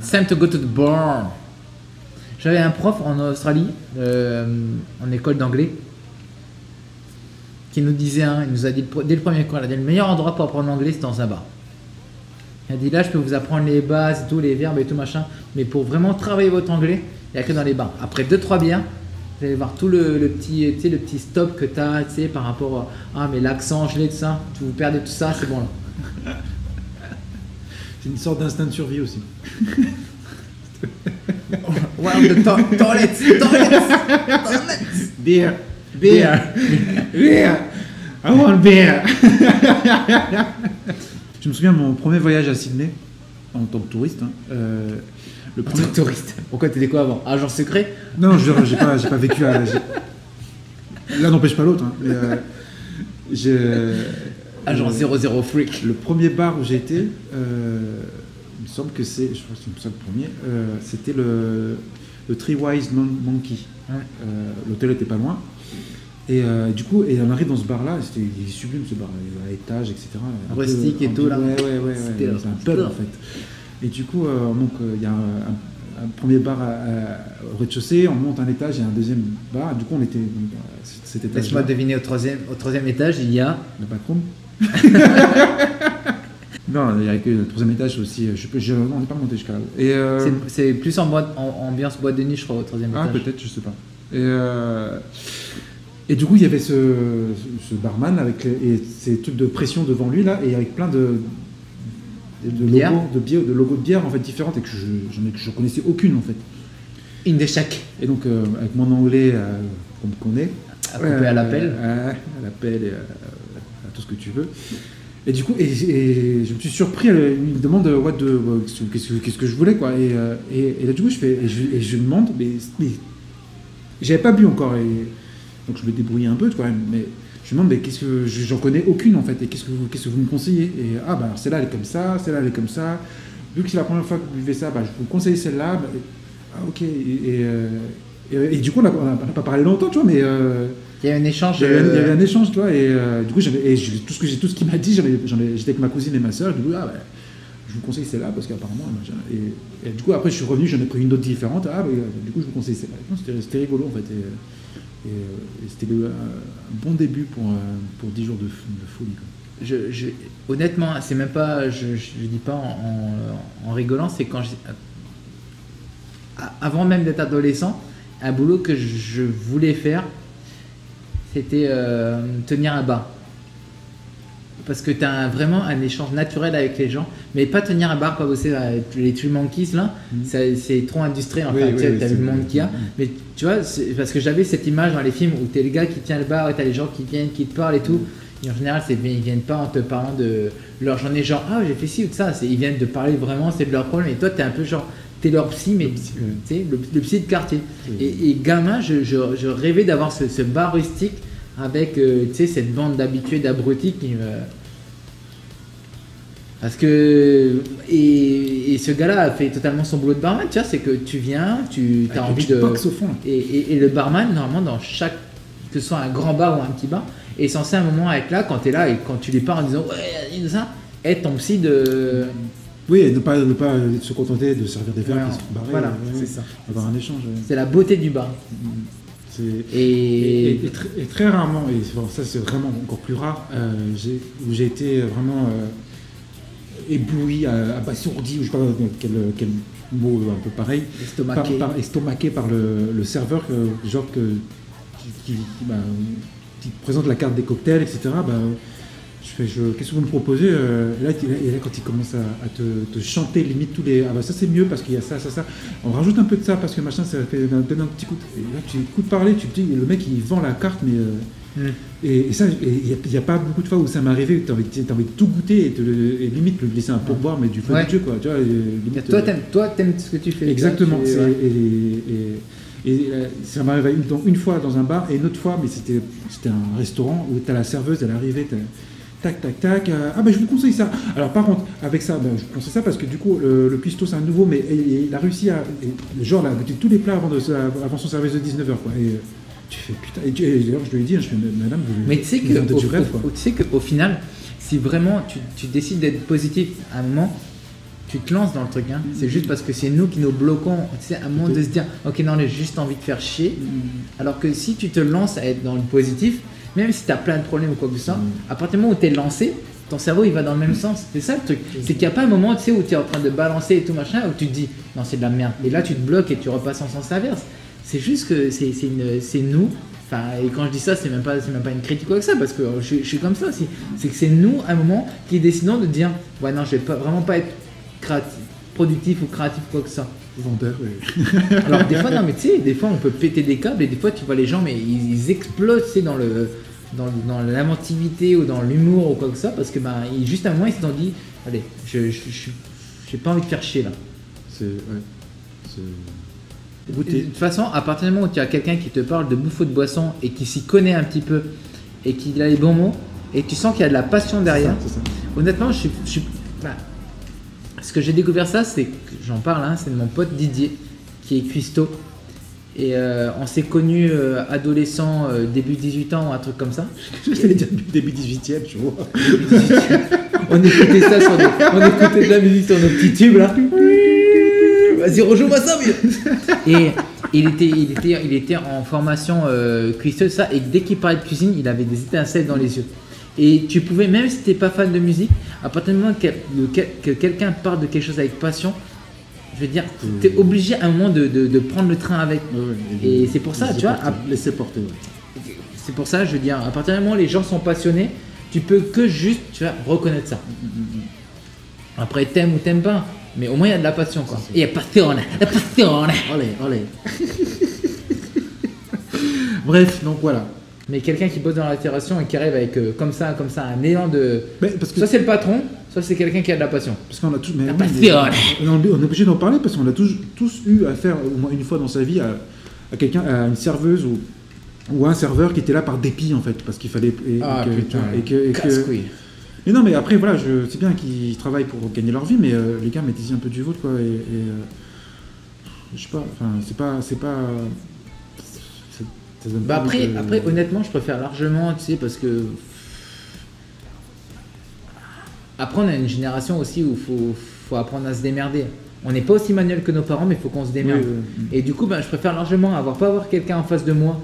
It's time to go to the bar. J'avais un prof en Australie, en école d'anglais, qui nous disait, il nous a dit dès le premier cours, il a dit le meilleur endroit pour apprendre l'anglais, c'est dans un bar. Il a dit là, je peux vous apprendre les bases, tous les verbes et tout machin, mais pour vraiment travailler votre anglais, il n'y a que dans les bars. Après 2-3 bières, vous allez voir tout le petit stop que tu as par rapport à mais l'accent, je l'ai, tout ça, vous perdez tout ça, c'est bon là. C'est une sorte d'instinct de survie aussi. Wow, the toilets. Beer. I want beer. Je me souviens de mon premier voyage à Sydney, en tant que touriste. Le premier touriste. Pourquoi t'étais quoi avant? Agent secret? Non, je j'ai pas vécu à... L'un n'empêche pas l'autre. Agent 00 freak. Le premier bar où j'ai été, il me semble que c'est... Je crois que c'est le premier. C'était le Three Wise Monkey. Ouais. L'hôtel était pas loin. Et du coup, on arrive dans ce bar-là, il est sublime ce bar, à étage, etc. Rustique et tout là. Ouais, c'est un pub en fait. Et du coup, il y a un premier bar au rez-de-chaussée, on monte un étage, il y a un deuxième bar. Du coup, on était cet étage. Laisse-moi deviner, au troisième étage, il y a le patron. Non, il y a que le troisième étage aussi. On n'est pas monté jusqu'à là. C'est plus ambiance boîte de nuit, je crois, au troisième étage. Ah, peut-être, je sais pas. Et du coup, il y avait ce barman avec ces trucs de pression devant lui là, et avec plein de logos de bière en fait différentes et que je connaissais aucune en fait. Une de chaque. Et donc avec mon anglais qu'on me connaît, à couper à l'appel, et à tout ce que tu veux. Et du coup, et je me suis surpris. Il me demande qu'est-ce que je voulais quoi. Et là du coup, je demande, mais j'avais pas bu encore. Donc je me débrouillais un peu quand même, mais je me demande mais qu'est-ce que j'en connais aucune en fait et qu'est-ce que vous me conseillez et alors celle-là elle est comme ça, celle-là elle est comme ça. Vu que c'est la première fois que vous buvez ça, je vous conseille celle-là. Ok et du coup on n'a pas parlé longtemps tu vois mais il y a un échange. Il y avait un échange tu vois et du coup tout ce qu'il m'a dit j'étais avec ma cousine et ma soeur. Du coup je vous conseille celle-là parce qu'apparemment et du coup après je suis revenu j'en ai pris une autre différente du coup je vous conseille celle-là. Non, c'était rigolo en fait. Et c'était un bon début pour 10 jours de folie. Quoi. Honnêtement, c'est même pas, je dis pas en rigolant, c'est quand avant même d'être adolescent, un boulot que je voulais faire, c'était tenir un bar. Parce que tu as vraiment un échange naturel avec les gens, mais pas tenir un bar, pas bosser les Three Monkeys là, c'est trop industriel en fait. Tu as vu le monde qu'il y a, mais tu vois, parce que j'avais cette image dans les films où tu es le gars qui tient le bar et tu as les gens qui viennent, qui te parlent et tout. Et en général, ils viennent pas en te parlant de leur journée, genre j'ai fait ci ou de ça, ils viennent te parler vraiment, c'est de leur problème. Et toi, tu es un peu genre, tu es leur psy, mais le psy de quartier. Et gamin, je rêvais d'avoir ce bar rustique avec cette bande d'habitués, d'abrutis qui parce que et ce gars-là a fait totalement son boulot de barman, tu vois, c'est que tu viens, tu as envie de au fond, et le barman normalement dans chaque, que ce soit un grand bar ou un petit bar, est censé à un moment être là quand tu es là et quand tu lui parles en disant ouais ça, être ton psy de oui, et ne pas se contenter de servir des verres qui sont barrés. Voilà, c'est ça. Avoir un échange. C'est la beauté du bar. Et très rarement, et ça c'est vraiment encore plus rare, où j'ai été vraiment ébloui, abasourdi, ou je sais pas quel mot un peu pareil, estomaqué par le serveur qui présente la carte des cocktails, etc. Qu'est-ce que vous me proposez là, quand il commence à te chanter limite tous les ça c'est mieux parce qu'il y a ça, on rajoute un peu de ça parce que machin ça donne un petit coup et là tu écoutes parler, tu te dis le mec il vend la carte mais et ça il n'y a pas beaucoup de fois où ça m'est arrivé où t'as envie de tout goûter et limite lui laisser un pourboire mais du feu de Dieu quoi, tu vois, limite, toi t'aimes ce que tu fais exactement et ça m'est arrivé une fois dans un bar et une autre fois mais c'était un restaurant où t'as la serveuse elle arrivait tac, je vous conseille ça. Alors par contre, avec ça, je vous conseille ça parce que du coup, le cuistot c'est un nouveau, mais il a réussi à... Genre, il a goûté tous les plats avant son service de 19h, quoi. Et tu fais putain... Et d'ailleurs, je lui ai dit, madame, mais tu sais qu'au final, si vraiment tu décides d'être positif à un moment, tu te lances dans le truc. Hein. C'est juste parce que c'est nous qui nous bloquons, tu sais, à un moment de se dire, ok, non, j'ai juste envie de faire chier. Alors que si tu te lances à être dans le positif, même si tu as plein de problèmes ou quoi que ce soit, à partir du moment où tu es lancé, ton cerveau il va dans le même sens. C'est ça le truc. C'est qu'il n'y a pas un moment, tu sais, où tu es en train de balancer et tout machin, où tu te dis, non, c'est de la merde. Et là, tu te bloques et tu repasses en sens inverse. C'est juste que c'est nous. Enfin, et quand je dis ça, c'est même pas une critique ou quoi que ça, parce que je suis comme ça aussi. C'est que c'est nous, à un moment, qui décidons de dire, ouais, non, je vais vraiment pas être productif ou créatif quoi que ça. Vendeur, oui. Alors des fois, non, mais tu sais, des fois on peut péter des câbles et des fois tu vois les gens, mais ils explosent, tu sais, dans l'inventivité ou dans l'humour ou quoi que ça, parce que juste à un moment ils se sont dit, allez, j'ai pas envie de faire chier là. De toute façon, à partir du moment où tu as quelqu'un qui te parle de bouffe ou de boisson et qui s'y connaît un petit peu et qui a les bons mots et tu sens qu'il y a de la passion derrière, c'est ça. Honnêtement, ce que j'ai découvert ça, c'est que j'en parle, hein, c'est de mon pote Didier qui est cuistot et on s'est connus adolescents, début 18 ans ou un truc comme ça. J'allais dire début 18e, tu vois. On écoutait de la musique sur nos petits tubes là. Vas-y, rejoue-moi ça, vieux. Et il était en formation cuistot, ça, et dès qu'il parlait de cuisine, il avait des étincelles dans les yeux. Et tu pouvais, même si tu n'es pas fan de musique, à partir du moment que quelqu'un parle de quelque chose avec passion, je veux dire, tu es obligé à un moment de prendre le train avec. Et c'est pour ça, tu vois. Laisser porter, ouais. C'est pour ça, je veux dire, à partir du moment où les gens sont passionnés, tu peux que juste, tu vois, reconnaître ça. Après, t'aimes ou t'aimes pas, mais au moins il y a de la passion, quoi. Et il y a passion, la passion. Allez. Bref, donc voilà. Mais quelqu'un qui bosse dans la restauration et qui arrive avec comme ça, un élan de. Parce que soit c'est le patron, soit c'est quelqu'un qui a de la passion. Parce qu'on a tous. La passion. On est obligé d'en parler parce qu'on a tous eu affaire au moins une fois dans sa vie à quelqu'un, à une serveuse ou à un serveur qui était là par dépit en fait, parce qu'il fallait. Casse-couille. Mais non, mais après voilà, c'est bien qu'ils travaillent pour gagner leur vie, mais les gars, mettez-y un peu du vôtre quoi. Je sais pas, enfin c'est pas. Après, honnêtement, je préfère largement, tu sais, parce que. Après, on a une génération aussi où il faut apprendre à se démerder. On n'est pas aussi manuel que nos parents, mais il faut qu'on se démerde. Oui. Et du coup, je préfère largement pas avoir quelqu'un en face de moi,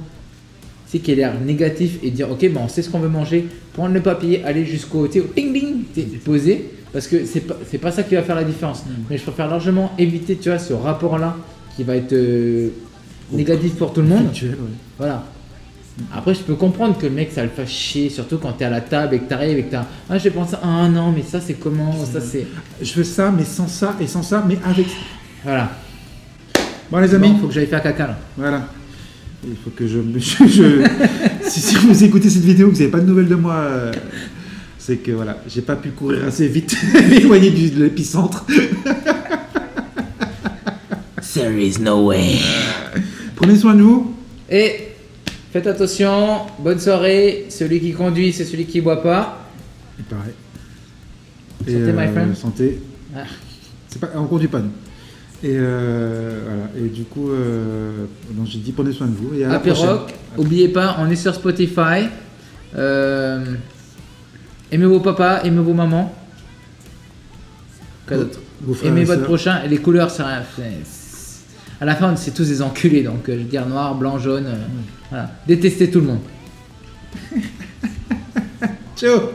tu sais, qui a l'air négatif et dire, ok, on sait ce qu'on veut manger, prendre le papier, aller jusqu'au ding ding, poser, parce que c'est pas ça qui va faire la différence. Mais je préfère largement éviter, tu vois, ce rapport-là qui va être négatif pour tout le monde. Virtuel, ouais. Voilà. Après, je peux comprendre que le mec, ça le fasse chier, surtout quand t'es à la table et que t'arrives et que t'as. Ah, j'ai pensé, ah non, mais ça c'est comment, ça c'est. Je veux ça, mais sans ça, et sans ça, mais avec. Voilà. Bon, les amis. Il faut que j'aille faire caca là. Voilà. Il faut que si vous écoutez cette vidéo, que vous n'avez pas de nouvelles de moi, c'est que voilà, j'ai pas pu courir assez vite, éloigné de l'épicentre. There is no way. Prenez soin de vous. Et faites attention, bonne soirée. Celui qui conduit, c'est celui qui boit pas. Il paraît. Santé, my friend. Santé. Ah. On conduit pas, nous. Et voilà. Et du coup, donc j'ai dit prenez soin de vous. Et à la prochaine. Rock, n'oubliez pas, on est sur Spotify. Aimez vos papas, aimez vos mamans. Quoi d'autre? Aimez votre prochain. Et les couleurs, c'est rien. À la fin, c'est tous des enculés, donc je veux dire noir, blanc, jaune. Voilà. Détestez tout le monde. Ciao.